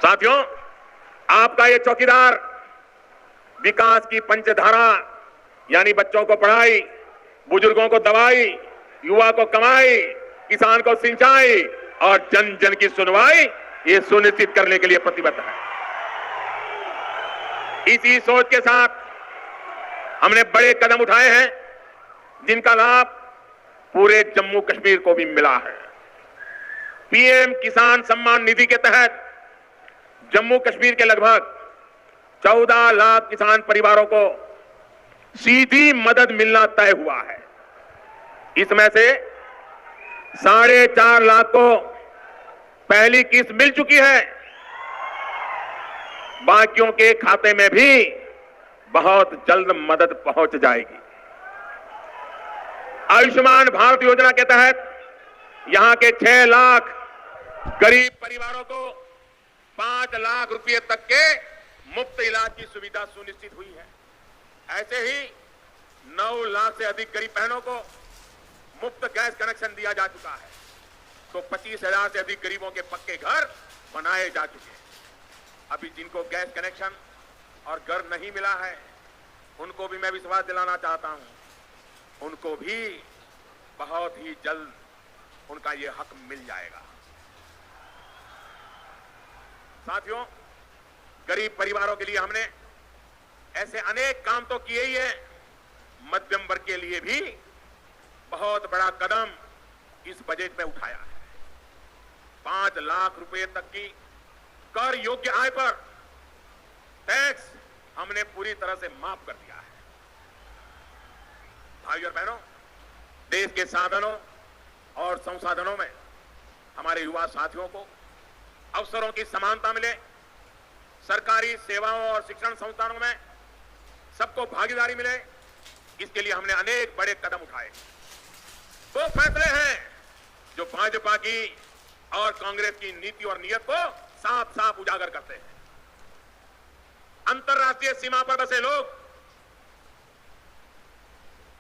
साथियों, आपका ये चौकीदार विकास की पंचधारा यानी बच्चों को पढ़ाई, बुजुर्गों को दवाई, युवा को कमाई, किसान को सिंचाई और जन जन की सुनवाई ये सुनिश्चित करने के लिए प्रतिबद्ध है। इसी सोच के साथ हमने बड़े कदम उठाए हैं जिनका लाभ पूरे जम्मू कश्मीर को भी मिला है। पीएम किसान सम्मान निधि के तहत जम्मू कश्मीर के लगभग 14 लाख किसान परिवारों को सीधी मदद मिलना तय हुआ है। इसमें से 4.5 लाख को पहली किस्त मिल चुकी है। बाकियों के खाते में भी बहुत जल्द मदद पहुंच जाएगी। आयुष्मान भारत योजना के तहत यहां के 6 लाख गरीब परिवारों को 5 लाख रुपए तक के मुफ्त इलाज की सुविधा सुनिश्चित हुई है। ऐसे ही 9 लाख से अधिक गरीब बहनों को मुफ्त गैस कनेक्शन दिया जा चुका है। तो 25,000 से अधिक गरीबों के पक्के घर बनाए जा चुके हैं। अभी जिनको गैस कनेक्शन और घर नहीं मिला है उनको भी मैं विश्वास दिलाना चाहता हूं, उनको भी बहुत ही जल्द उनका ये हक मिल जाएगा। साथियों, गरीब परिवारों के लिए हमने ऐसे अनेक काम तो किए ही है, मध्यम वर्ग के लिए भी बहुत बड़ा कदम इस बजट में उठाया है। 5 लाख रुपए तक की कर योग्य आय पर टैक्स हमने पूरी तरह से माफ कर दिया है। भाइयों और बहनों, देश के साधनों और संसाधनों में हमारे युवा साथियों को अवसरों की समानता मिले, सरकारी सेवाओं और शिक्षण संस्थानों में सबको भागीदारी मिले, इसके लिए हमने अनेक बड़े कदम उठाए। 2 फैसले हैं जो भाजपा की और कांग्रेस की नीति और नीयत को साफ साफ उजागर करते हैं। अंतर्राष्ट्रीय सीमा पर बसे लोग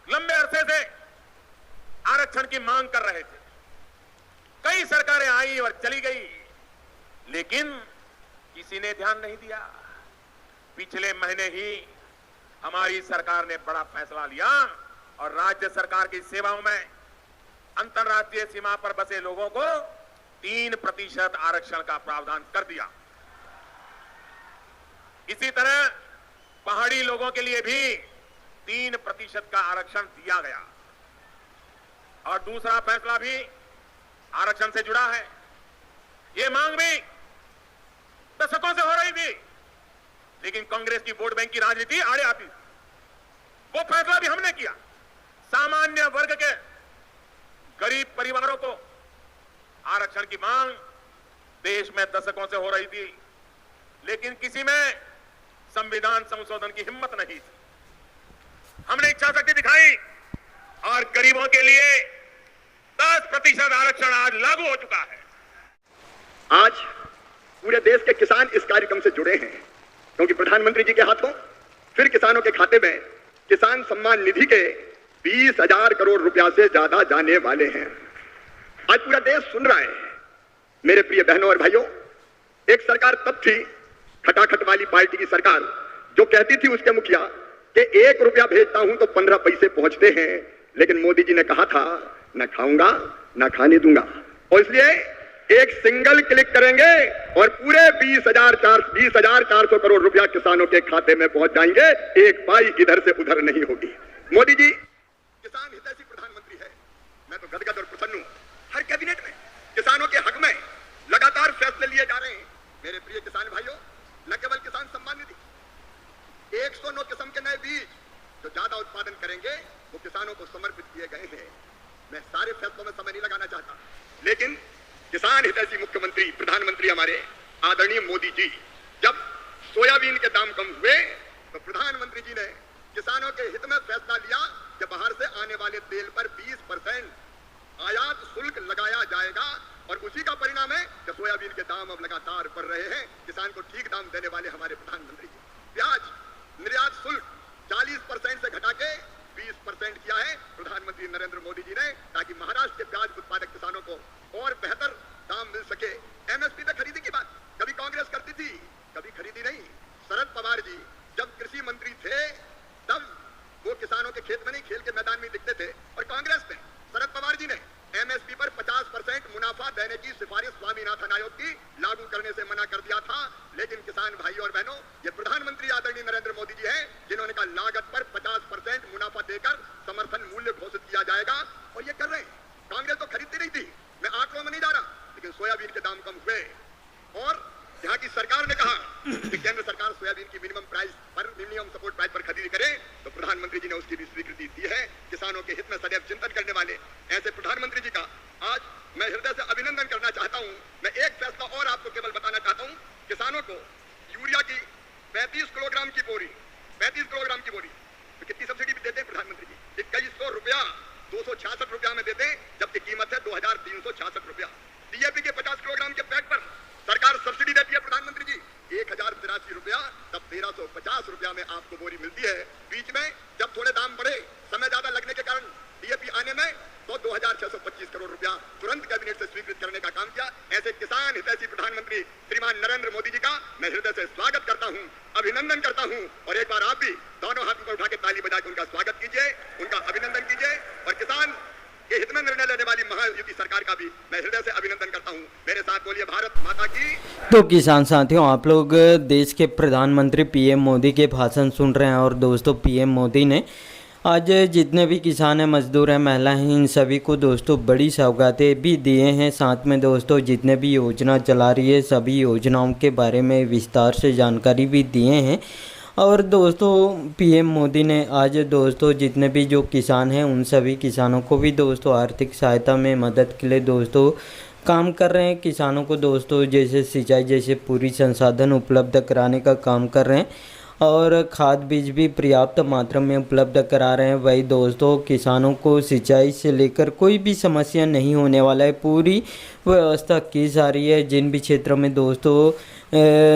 लंबे अरसे से आरक्षण की मांग कर रहे थे। कई सरकारें आई और चली गई, लेकिन किसी ने ध्यान नहीं दिया। पिछले महीने ही हमारी सरकार ने बड़ा फैसला लिया और राज्य सरकार की सेवाओं में अंतर्राष्ट्रीय सीमा पर बसे लोगों को 3% आरक्षण का प्रावधान कर दिया। इसी तरह पहाड़ी लोगों के लिए भी 3% का आरक्षण दिया गया। और दूसरा फैसला भी आरक्षण से जुड़ा है। ये मांग भी दशकों से हो रही थी, लेकिन कांग्रेस की वोट बैंक की राजनीति आड़े आती थी। वो फैसला भी हमने किया। सामान्य वर्ग के गरीब परिवारों को आरक्षण की मांग देश में दशकों से हो रही थी, लेकिन किसी में संविधान संशोधन की हिम्मत नहीं थी। हमने इच्छा शक्ति दिखाई और गरीबों के लिए 10% आरक्षण आज लागू हो चुका है। आज पूरे देश के किसान इस कार्यक्रम से जुड़े हैं, क्योंकि प्रधानमंत्री जी के हाथों फिर किसानों के खाते में किसान सम्मान निधि के 20,000 करोड़ रुपया से ज्यादा जाने वाले हैं। आज पूरा देश सुन रहा है। मेरे प्रिय बहनों और भाइयों, एक सरकार तब थी, खटाखट वाली पार्टी की सरकार, जो कहती थी उसके मुखिया कि 1 रुपया भेजता हूं तो 15 पैसे पहुंचते हैं, लेकिन मोदी जी ने कहा था न खाऊंगा न खाने दूंगा। और इसलिए एक सिंगल क्लिक करेंगे और पूरे 20,400 करोड़ रुपया किसानों के खाते में पहुंच जाएंगे। एक पाई इधर से उधर नहीं होगी। मोदी जी किसान हितैषी प्रधानमंत्री है। मैं तो गदगद और प्रसन्न हूं। हर कैबिनेट में किसानों के हक में लगातार फैसले लिए जा रहे हैं। मेरे प्रिय किसान भाइयों, न केवल किसान सम्मान निधि, 109 किस्म के नए बीज जो ज्यादा उत्पादन करेंगे वो किसानों को समर्पित किए गए हैं। मैं सारे फैसलों में समय नहीं लगाना चाहता, लेकिन किसान हितैषी मुख्यमंत्री प्रधानमंत्री हमारे आदरणीय मोदी जी जब सोयाबीन के दाम कम हुए तो प्रधानमंत्री जी ने किसानों के हित में फैसला लिया कि बाहर से आने वाले तेल पर 20% आयात शुल्क लगाया जाएगा। और उसी का परिणाम है कि सोयाबीन के दाम अब लगातार बढ़ रहे हैं। किसान को ठीक दाम देने वाले हमारे प्रधानमंत्री जी। प्याज निर्यात शुल्क 40% से घटा के 20% किया है प्रधानमंत्री नरेंद्र मोदी जी ने, ताकि महाराष्ट्र के प्याज उत्पादक किसानों को और बेहतर दाम मिल सके। एमएसपी पे खरीदी की बात कभी कांग्रेस करती थी। की लागू करने से मना कर दिया था। लेकिन किसान भाइयों और बहनों, ये प्रधानमंत्री आदरणीय नरेंद्र मोदी जी हैं जिन्होंने कहा लागत पर 50% मुनाफा देकर समर्थन मूल्य घोषित किया जाएगा, और ये कर रहे हैं। कांग्रेस तो खरीदती नहीं थी, मैं आंकड़ों में नहीं जा रहा, लेकिन सोयाबीन के दाम कम हुए और यहाँ की सरकार ने कहा कि केंद्र सरकार सोयाबीन की मिनिमम सपोर्ट प्राइस पर खरीदी करे, तो प्रधानमंत्री जी ने उसकी भी स्वीकृति दी है। किसानों के हित में सदैव चिंतन करने वाले ऐसे प्रधानमंत्री जी का आज मैं हृदय से अभिनंदन करना चाहता हूँ। मैं एक फैसला और आपको केवल बताना चाहता हूँ, किसानों को यूरिया की 35 किलोग्राम की बोरी तो कितनी सब्सिडी भी देते हैं प्रधानमंत्री जी? 2100 रुपया 266 रुपया में देते हैं, जबकि कीमत है 2366 रुपया। डीएपी के 50 किलोग्राम के पैक पर सरकार सब्सिडी देती है प्रधानमंत्री जी 1083 रुपया, तब 1350 रुपया में आपको बोरी मिलती है। बीच में जब थोड़े दाम बढ़े, समय ज्यादा लगने के कारण डीएपी आने में, तो 2625 करोड़ रुपया तुरंत कैबिनेट से स्वीकृत करने का काम किया। ऐसे किसान हितैषी प्रधानमंत्री श्रीमान नरेंद्र मोदी जी का मैं हृदय से स्वागत करता हूं, अभिनंदन करता हूं, और एक बार आप भी दोनों हाथ ऊपर उठा के ताली बजा के उनका स्वागत कीजिए, उनका अभिनंदन कीजिए, और किसान के हित में निर्णय लेने वाली महायुति सरकार का भी मैं हृदय से अभिनंदन करता हूं। मेरे साथ बोलिए भारत माता की। तो किसान साथियों, आप लोग देश के प्रधानमंत्री पीएम मोदी के भाषण सुन रहे हैं, और दोस्तों पीएम मोदी ने आज जितने भी किसान हैं, मजदूर हैं, महिला हैं, इन सभी को दोस्तों बड़ी सौगातें भी दिए हैं। साथ में दोस्तों जितने भी योजना चला रही है, सभी योजनाओं के बारे में विस्तार से जानकारी भी दिए हैं। और दोस्तों पीएम मोदी ने आज दोस्तों जितने भी जो किसान हैं, उन सभी किसानों को भी दोस्तों आर्थिक सहायता में मदद के लिए दोस्तों काम कर रहे हैं। किसानों को दोस्तों जैसे सिंचाई जैसे पूरी संसाधन उपलब्ध कराने का काम कर रहे हैं, और खाद बीज भी पर्याप्त मात्रा में उपलब्ध करा रहे हैं। वही दोस्तों किसानों को सिंचाई से लेकर कोई भी समस्या नहीं होने वाला है, पूरी व्यवस्था की जा रही है। जिन भी क्षेत्रों में दोस्तों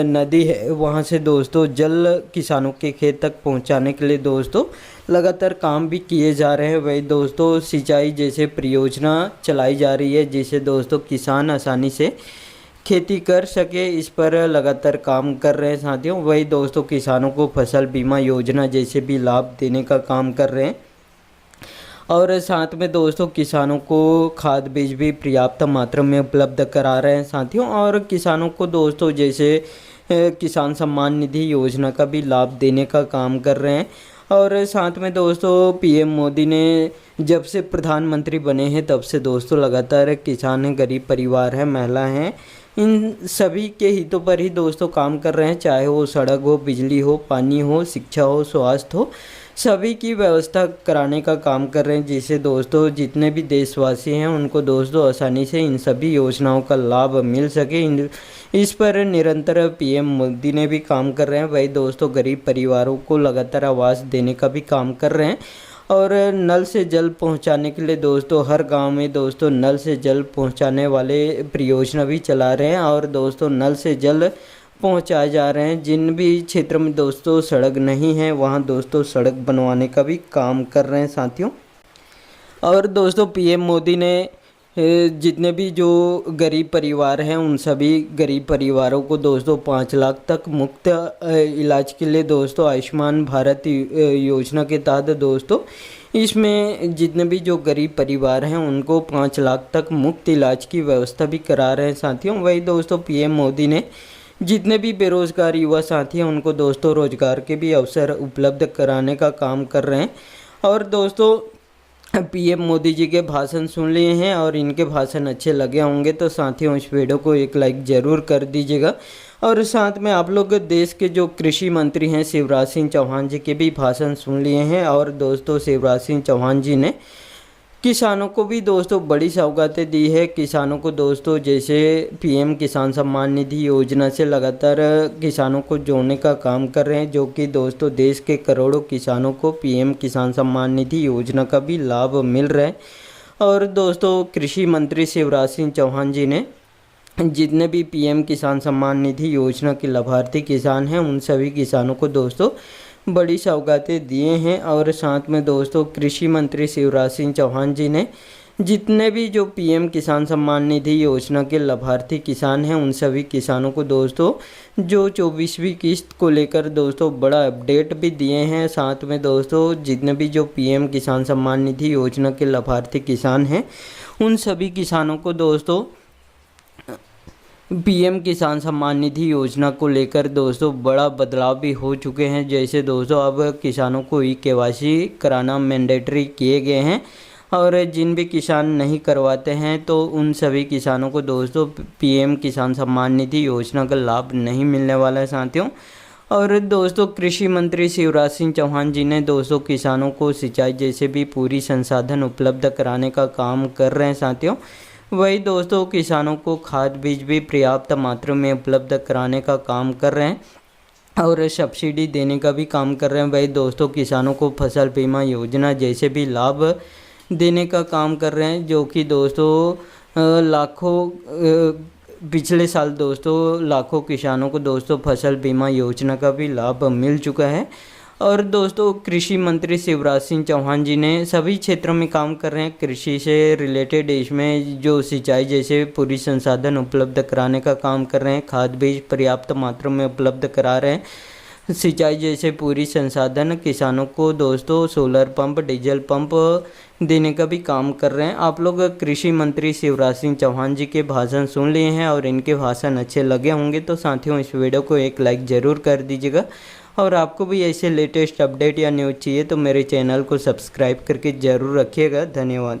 नदी है, वहाँ से दोस्तों जल किसानों के खेत तक पहुँचाने के लिए दोस्तों लगातार काम भी किए जा रहे हैं। वही दोस्तों सिंचाई जैसे परियोजना चलाई जा रही है, जिससे दोस्तों किसान आसानी से खेती कर सके, इस पर लगातार काम कर रहे हैं साथियों। वही दोस्तों किसानों को फसल बीमा योजना जैसे भी लाभ देने का काम कर रहे हैं, और साथ में दोस्तों किसानों को खाद बीज भी पर्याप्त मात्रा में उपलब्ध करा रहे हैं साथियों। और किसानों को दोस्तों जैसे किसान सम्मान निधि योजना का भी लाभ देने का काम कर रहे हैं। और साथ में दोस्तों पीएम मोदी ने जब से प्रधानमंत्री बने हैं, तब से दोस्तों लगातार किसान हैं, गरीब परिवार हैं, महिला हैं, इन सभी के हितों पर ही दोस्तों काम कर रहे हैं। चाहे वो सड़क हो, बिजली हो, पानी हो, शिक्षा हो, स्वास्थ्य हो, सभी की व्यवस्था कराने का काम कर रहे हैं, जिससे दोस्तों जितने भी देशवासी हैं उनको दोस्तों आसानी से इन सभी योजनाओं का लाभ मिल सके। इस पर निरंतर पीएम मोदी ने भी काम कर रहे हैं। वही दोस्तों गरीब परिवारों को लगातार आवास देने का भी काम कर रहे हैं, और नल से जल पहुंचाने के लिए दोस्तों हर गांव में दोस्तों नल से जल पहुंचाने वाले परियोजना भी चला रहे हैं, और दोस्तों नल से जल पहुंचाए जा रहे हैं। जिन भी क्षेत्र में दोस्तों सड़क नहीं है, वहां दोस्तों सड़क बनवाने का भी काम कर रहे हैं साथियों। और दोस्तों पीएम मोदी ने जितने भी जो गरीब परिवार हैं, उन सभी गरीब परिवारों को दोस्तों 5 लाख तक मुफ्त इलाज के लिए दोस्तों आयुष्मान भारत योजना के तहत दोस्तों इसमें जितने भी जो गरीब परिवार हैं उनको 5 लाख तक मुफ्त इलाज की व्यवस्था भी करा रहे हैं साथियों। वही दोस्तों पीएम मोदी ने जितने भी बेरोज़गार युवा साथी हैं उनको दोस्तों रोजगार के भी अवसर उपलब्ध कराने का काम कर रहे हैं। और दोस्तों पीएम मोदी जी के भाषण सुन लिए हैं, और इनके भाषण अच्छे लगे होंगे तो साथियों इस वीडियो को एक लाइक ज़रूर कर दीजिएगा। और साथ में आप लोग देश के जो कृषि मंत्री हैं शिवराज सिंह चौहान जी के भी भाषण सुन लिए हैं, और दोस्तों शिवराज सिंह चौहान जी ने किसानों को भी दोस्तों बड़ी सौगातें दी है। किसानों को दोस्तों जैसे पीएम किसान सम्मान निधि योजना से लगातार किसानों को जोड़ने का काम कर रहे हैं, जो कि दोस्तों देश के करोड़ों किसानों को पीएम किसान सम्मान निधि योजना का भी लाभ मिल रहा है। और दोस्तों कृषि मंत्री शिवराज सिंह चौहान जी ने जितने भी पीएम किसान सम्मान निधि योजना के लाभार्थी किसान हैं, उन सभी किसानों को दोस्तों बड़ी सौगातें दिए हैं। और साथ में दोस्तों कृषि मंत्री शिवराज सिंह चौहान जी ने जितने भी जो पीएम किसान सम्मान निधि योजना के लाभार्थी किसान हैं, उन सभी किसानों को दोस्तों जो 24वीं किस्त को लेकर दोस्तों बड़ा अपडेट भी दिए हैं। साथ में दोस्तों जितने भी जो पीएम किसान सम्मान निधि योजना के लाभार्थी किसान हैं, उन सभी किसानों को दोस्तों पीएम किसान सम्मान निधि योजना को लेकर दोस्तों बड़ा बदलाव भी हो चुके हैं। जैसे दोस्तों अब किसानों को ई-केवाईसी कराना मैंडेटरी किए गए हैं और जिन भी किसान नहीं करवाते हैं तो उन सभी किसानों को दोस्तों पीएम किसान सम्मान निधि योजना का लाभ नहीं मिलने वाला है साथियों। और दोस्तों कृषि मंत्री शिवराज सिंह चौहान जी ने दोस्तों किसानों को सिंचाई जैसे भी पूरी संसाधन उपलब्ध कराने का काम कर रहे हैं साथियों। वही दोस्तों किसानों को खाद बीज भी पर्याप्त मात्रा में उपलब्ध कराने का काम कर रहे हैं और सब्सिडी देने का भी काम कर रहे हैं। वही दोस्तों किसानों को फसल बीमा योजना जैसे भी लाभ देने का काम कर रहे हैं, जो कि दोस्तों लाखों पिछले साल दोस्तों लाखों किसानों को दोस्तों फसल बीमा योजना का भी लाभ मिल चुका है। और दोस्तों कृषि मंत्री शिवराज सिंह चौहान जी ने सभी क्षेत्रों में काम कर रहे हैं। कृषि से रिलेटेड इसमें जो सिंचाई जैसे पूरी संसाधन उपलब्ध कराने का काम कर रहे हैं, खाद बीज पर्याप्त मात्रा में उपलब्ध करा रहे हैं, सिंचाई जैसे पूरी संसाधन किसानों को दोस्तों सोलर पंप डीजल पंप देने का भी काम कर रहे हैं। आप लोग कृषि मंत्री शिवराज सिंह चौहान जी के भाषण सुन लिए हैं और इनके भाषण अच्छे लगे होंगे तो साथियों इस वीडियो को एक लाइक ज़रूर कर दीजिएगा। और आपको भी ऐसे लेटेस्ट अपडेट या न्यूज़ चाहिए तो मेरे चैनल को सब्सक्राइब करके ज़रूर रखिएगा। धन्यवाद।